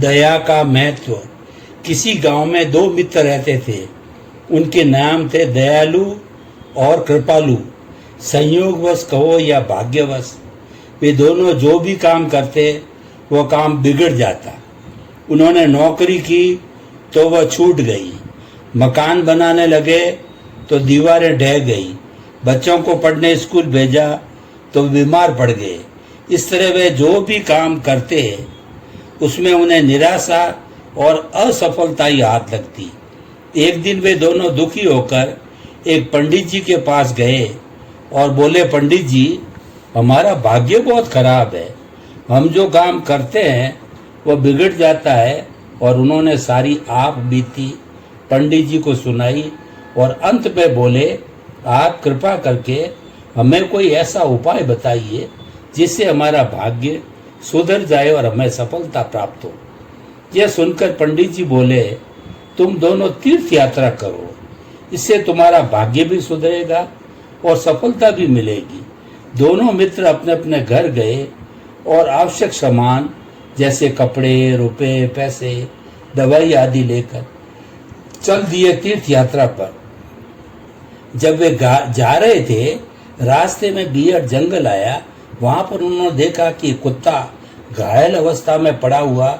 दया का महत्व। किसी गांव में दो मित्र रहते थे। उनके नाम थे दयालु और कृपालु। संयोगवश कहो या भाग्यवश, वे दोनों जो भी काम करते वो काम बिगड़ जाता। उन्होंने नौकरी की तो वह छूट गई, मकान बनाने लगे तो दीवारें ढह गई, बच्चों को पढ़ने स्कूल भेजा तो बीमार पड़ गए। इस तरह वे जो भी काम करते उसमें उन्हें निराशा और असफलता ही हाथ लगती। एक दिन वे दोनों दुखी होकर एक पंडित जी के पास गए और बोले, पंडित जी, हमारा भाग्य बहुत खराब है, हम जो काम करते हैं वह बिगड़ जाता है। और उन्होंने सारी आप बीती पंडित जी को सुनाई और अंत में बोले, आप कृपा करके हमें कोई ऐसा उपाय बताइए जिससे हमारा भाग्य सुधर जाए और हमें सफलता प्राप्त हो। यह सुनकर पंडित जी बोले, तुम दोनों तीर्थ यात्रा करो, इससे तुम्हारा भाग्य भी सुधरेगा और सफलता भी मिलेगी। दोनों मित्र अपने अपने घर गए और आवश्यक सामान जैसे कपड़े, रुपए, पैसे, दवाई आदि लेकर चल दिए तीर्थ यात्रा पर। जब वे जा रहे थे, रास्ते में बियड जंगल आया। वहां पर उन्होंने देखा कि कुत्ता घायल अवस्था में पड़ा हुआ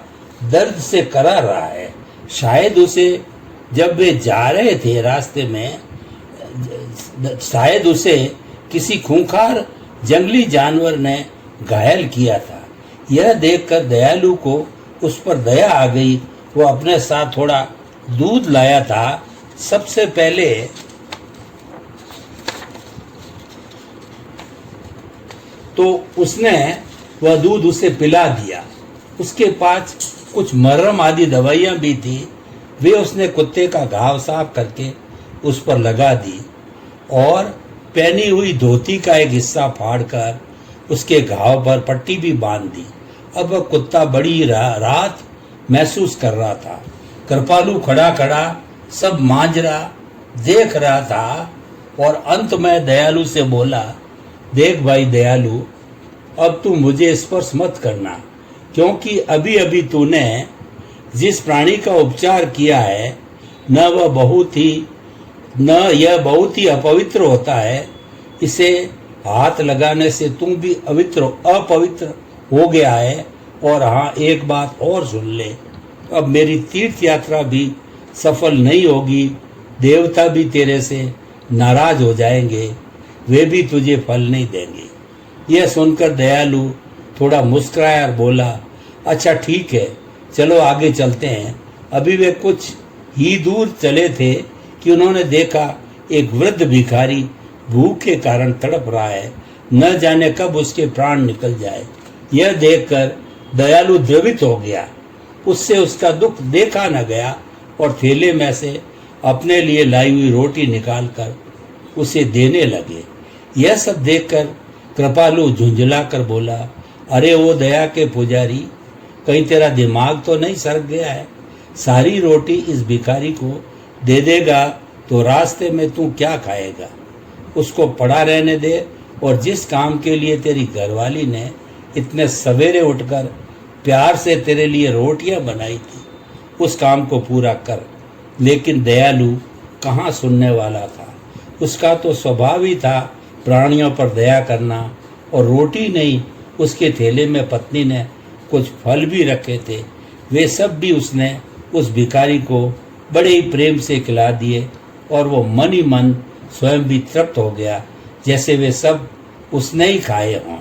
दर्द से कराह रहा है। शायद उसे जब वे जा रहे थे रास्ते में, शायद उसे किसी खूंखार जंगली जानवर ने घायल किया था। यह देखकर दयालु को उस पर दया आ गई। वो अपने साथ थोड़ा दूध लाया था। सबसे पहले तो उसने वह दूध उसे पिला दिया। उसके पास कुछ मरहम आदि दवाइयां भी थी। वे उसने कुत्ते का घाव साफ करके उस पर लगा दी और पहनी हुई धोती का एक हिस्सा फाड़कर उसके घाव पर पट्टी भी बांध दी। अब वह कुत्ता बड़ी राहत महसूस कर रहा था। कृपालु खड़ा खड़ा सब मांजरा देख रहा था और अंत में दयालु से बोला, देख भाई दयालु, अब तू मुझे स्पर्श मत करना, क्योंकि अभी अभी तूने जिस प्राणी का उपचार किया है न यह बहुत ही अपवित्र होता है। इसे हाथ लगाने से तुम भी अपवित्र हो गया है। और हाँ, एक बात और सुन ले, अब मेरी तीर्थ यात्रा भी सफल नहीं होगी। देवता भी तेरे से नाराज हो जाएंगे, वे भी तुझे फल नहीं देंगे। यह सुनकर दयालु थोड़ा मुस्कुराया और बोला, अच्छा ठीक है, चलो आगे चलते हैं। अभी वे कुछ ही दूर चले थे कि उन्होंने देखा एक वृद्ध भिखारी भूख के कारण तड़प रहा है, न जाने कब उसके प्राण निकल जाए। यह देखकर दयालु द्रवित हो गया। उससे उसका दुख देखा न गया और थैले में से अपने लिए लाई हुई रोटी निकालकर उसे देने लगे। यह सब देखकर कृपालु झुंझला कर बोला, अरे वो दया के पुजारी, कहीं तेरा दिमाग तो नहीं सरक गया है? सारी रोटी इस भिखारी को दे देगा तो रास्ते में तू क्या खाएगा? उसको पड़ा रहने दे और जिस काम के लिए तेरी घरवाली ने इतने सवेरे उठकर प्यार से तेरे लिए रोटियां बनाई थी, उस काम को पूरा कर। लेकिन दयालु कहाँ सुनने वाला था। उसका तो स्वभाव ही था प्राणियों पर दया करना। और रोटी नहीं, उसके थैले में पत्नी ने कुछ फल भी रखे थे, वे सब भी उसने उस भिखारी को बड़े ही प्रेम से खिला दिए और वो मन ही मन स्वयं भी तृप्त हो गया, जैसे वे सब उसने ही खाए हों।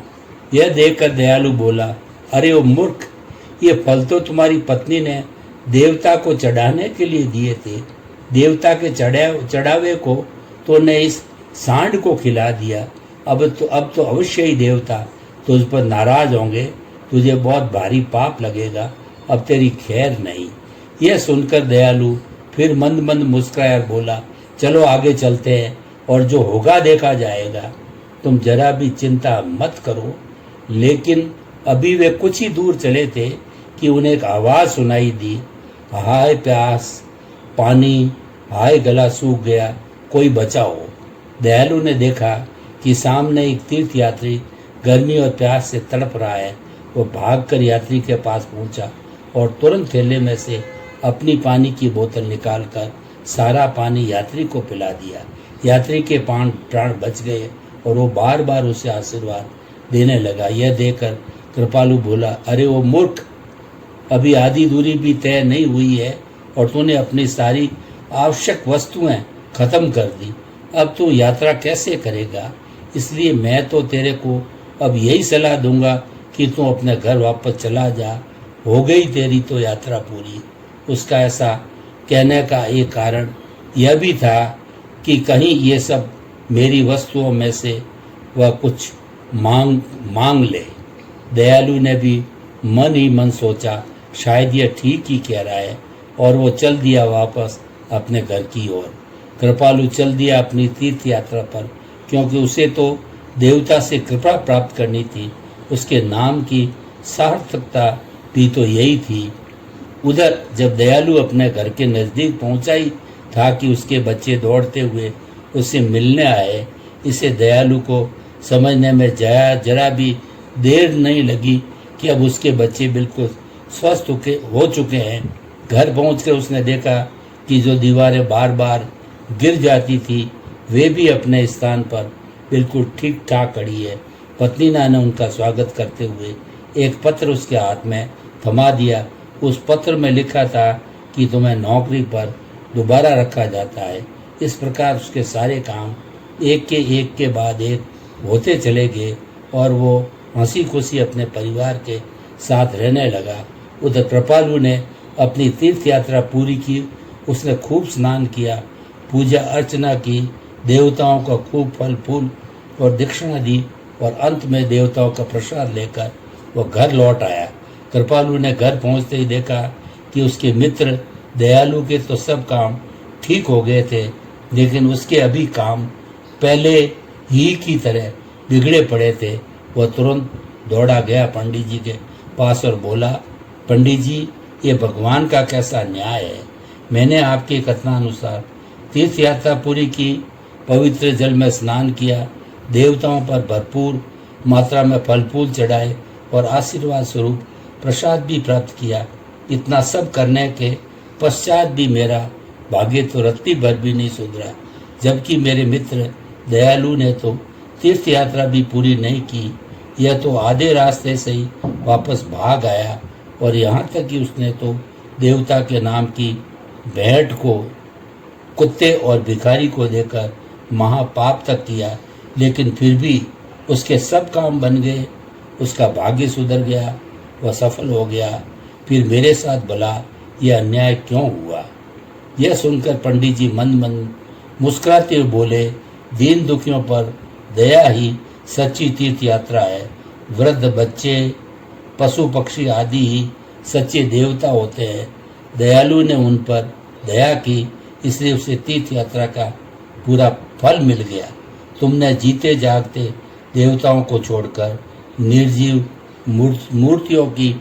यह देखकर दयालु बोला, अरे ओ मूर्ख, ये फल तो तुम्हारी पत्नी ने देवता को चढ़ाने के लिए दिए थे। देवता के चढ़ावे को तूने इस सांड को खिला दिया। अब तो अवश्य ही देवता तुझ पर नाराज होंगे, तुझे बहुत भारी पाप लगेगा, अब तेरी खैर नहीं। यह सुनकर दयालु फिर मंद मंद मुस्कुराया बोला, चलो आगे चलते हैं और जो होगा देखा जाएगा, तुम जरा भी चिंता मत करो। लेकिन अभी वे कुछ ही दूर चले थे कि उन्हें एक आवाज़ सुनाई दी, हाय प्यास, पानी, हाय गला सूख गया, कोई बचाओ। दयालु ने देखा कि सामने एक तीर्थ यात्री गर्मी और प्यास से तड़प रहा है। वो भागकर यात्री के पास पहुंचा और तुरंत थैले में से अपनी पानी की बोतल निकालकर सारा पानी यात्री को पिला दिया। यात्री के प्राण बच गए और वो बार बार उसे आशीर्वाद देने लगा। यह देखकर कृपालु बोला, अरे वो मूर्ख, अभी आधी दूरी भी तय नहीं हुई है और तूने अपनी सारी आवश्यक वस्तुएं खत्म कर दी। अब तू यात्रा कैसे करेगा? इसलिए मैं तो तेरे को अब यही सलाह दूंगा कि तू अपने घर वापस चला जा। हो गई तेरी तो यात्रा पूरी। उसका ऐसा कहने का एक कारण यह भी था कि कहीं ये सब मेरी वस्तुओं में से वह कुछ मांग ले। दयालु ने भी मन ही मन सोचा, शायद यह ठीक ही कह रहा है, और वो चल दिया वापस अपने घर की ओर। कृपालु चल दिया अपनी तीर्थ यात्रा पर, क्योंकि उसे तो देवता से कृपा प्राप्त करनी थी। उसके नाम की सार्थकता भी तो यही थी। उधर जब दयालु अपने घर के नज़दीक पहुंचा ही था कि उसके बच्चे दौड़ते हुए उससे मिलने आए। इसे दयालु को समझने में जरा भी देर नहीं लगी कि अब उसके बच्चे बिल्कुल स्वस्थ हो चुके हैं। घर पहुंचकर उसने देखा कि जो दीवारें बार बार गिर जाती थी वे भी अपने स्थान पर बिल्कुल ठीक ठाक खड़ी है। पत्नी ने उनका स्वागत करते हुए एक पत्र उसके हाथ में थमा दिया। उस पत्र में लिखा था कि तुम्हें नौकरी पर दोबारा रखा जाता है। इस प्रकार उसके सारे काम एक के बाद एक होते चले गए और वो हंसी खुशी अपने परिवार के साथ रहने लगा। उधर कृपालु ने अपनी तीर्थ यात्रा पूरी की। उसने खूब स्नान किया, पूजा अर्चना की, देवताओं को खूब फल फूल और दक्षिणा दी और अंत में देवताओं का प्रसाद लेकर वो घर लौट आया। कृपालु ने घर पहुंचते ही देखा कि उसके मित्र दयालु के तो सब काम ठीक हो गए थे, लेकिन उसके अभी काम पहले ही की तरह बिगड़े पड़े थे। वह तुरंत दौड़ा गया पंडित जी के पास और बोला, पंडित जी, ये भगवान का कैसा न्याय है। मैंने आपके कथनानुसार तीर्थ यात्रा पूरी की, पवित्र जल में स्नान किया, देवताओं पर भरपूर मात्रा में फल फूल चढ़ाए और आशीर्वाद स्वरूप प्रसाद भी प्राप्त किया। इतना सब करने के पश्चात भी मेरा भाग्य तो रत्ती भर भी नहीं सुधरा, जबकि मेरे मित्र दयालु ने तो तीर्थ यात्रा भी पूरी नहीं की। यह तो आधे रास्ते से ही वापस भाग आया और यहाँ तक कि उसने तो देवता के नाम की भेंट को कुत्ते और भिखारी को देकर महापाप तक किया, लेकिन फिर भी उसके सब काम बन गए। उसका भाग्य सुधर गया, वह सफल हो गया। फिर मेरे साथ भला यह अन्याय क्यों हुआ? यह सुनकर पंडित जी मंद मंद मुस्कुराते हुए बोले, दीन दुखियों पर दया ही सच्ची तीर्थ यात्रा है। वृद्ध, बच्चे, पशु पक्षी आदि ही सच्चे देवता होते हैं। दयालु ने उन पर दया की, इसलिए उसे तीर्थ यात्रा का पूरा फल मिल गया। तुमने जीते जागते देवताओं को छोड़कर निर्जीव मूर्तियों की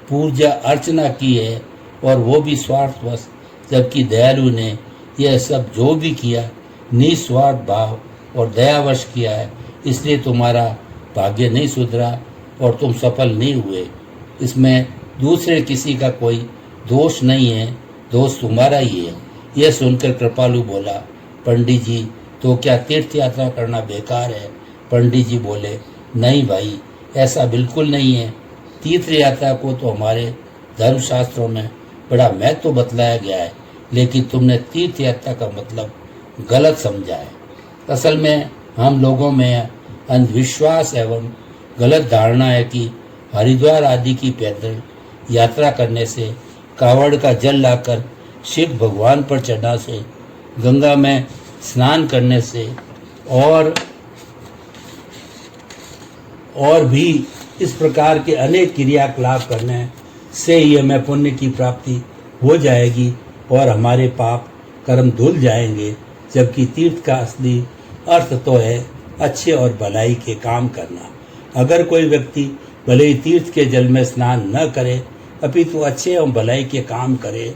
पूजा अर्चना की है, और वो भी स्वार्थवश, जबकि दयालु ने यह सब जो भी किया निस्वार्थ भाव और दयावश किया है। इसलिए तुम्हारा भाग्य नहीं सुधरा और तुम सफल नहीं हुए। इसमें दूसरे किसी का कोई दोष नहीं है, दोष तुम्हारा ही है। यह सुनकर कृपालु बोला, पंडित जी, तो क्या तीर्थ यात्रा करना बेकार है? पंडित जी बोले, नहीं भाई, ऐसा बिल्कुल नहीं है। तीर्थ यात्रा को तो हमारे धर्मशास्त्रों में बड़ा महत्व बतलाया गया है, लेकिन तुमने तीर्थ यात्रा का मतलब गलत समझा है। असल में हम लोगों में अंधविश्वास एवं गलत धारणा है कि हरिद्वार आदि की पैदल यात्रा करने से, कावड़ का जल लाकर शिव भगवान पर चढ़ने से, गंगा में स्नान करने से और भी इस प्रकार के अनेक क्रियाकलाप करने से ही हमें पुण्य की प्राप्ति हो जाएगी और हमारे पाप कर्म धुल जाएंगे। जबकि तीर्थ का असली अर्थ तो है अच्छे और भलाई के काम करना। अगर कोई व्यक्ति भले ही तीर्थ के जल में स्नान न करे, अपितु अच्छे एवं भलाई के काम करे,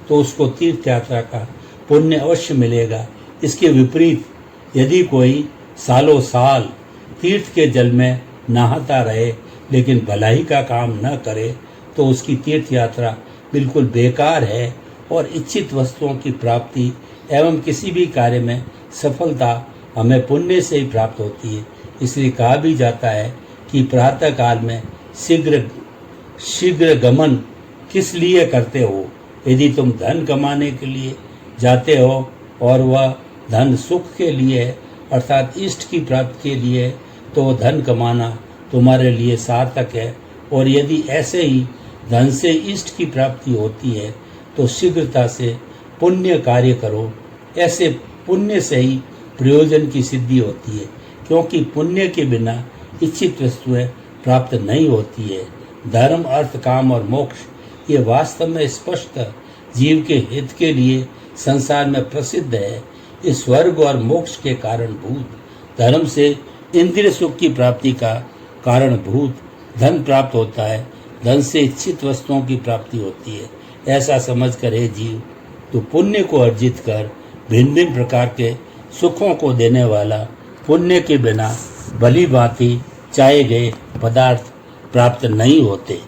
तो उसको तीर्थ यात्रा का पुण्य अवश्य मिलेगा। इसके विपरीत यदि कोई सालों साल तीर्थ के जल में नहाता रहे लेकिन भलाई का काम न करे, तो उसकी तीर्थ यात्रा बिल्कुल बेकार है और इच्छित वस्तुओं की प्राप्ति एवं किसी भी कार्य में सफलता हमें पुण्य से ही प्राप्त होती है। इसलिए कहा भी जाता है कि प्रातः काल में शीघ्र गमन किस लिए करते हो? यदि तुम धन कमाने के लिए जाते हो और वह धन सुख के लिए है अर्थात इष्ट की प्राप्ति के लिए, तो धन कमाना तुम्हारे लिए सार्थक है। और यदि ऐसे ही धन से इष्ट की प्राप्ति होती है तो शीघ्रता से पुण्य कार्य करो। ऐसे पुण्य से ही प्रयोजन की सिद्धि होती है, क्योंकि पुण्य के बिना इच्छित वस्तुएं प्राप्त नहीं होती है। धर्म, अर्थ, काम और मोक्ष ये वास्तव में स्पष्ट जीव के हित के लिए संसार में प्रसिद्ध है। इस स्वर्ग और मोक्ष के कारणभूत धर्म से इंद्रिय सुख की प्राप्ति का कारणभूत धन प्राप्त होता है। धन से इच्छित वस्तुओं की प्राप्ति होती है। ऐसा समझ कर हे जीव, तू पुण्य को अर्जित कर। भिन्न भिन्न प्रकार के सुखों को देने वाला पुण्य के बिना भली भांति चाहे गए पदार्थ प्राप्त नहीं होते।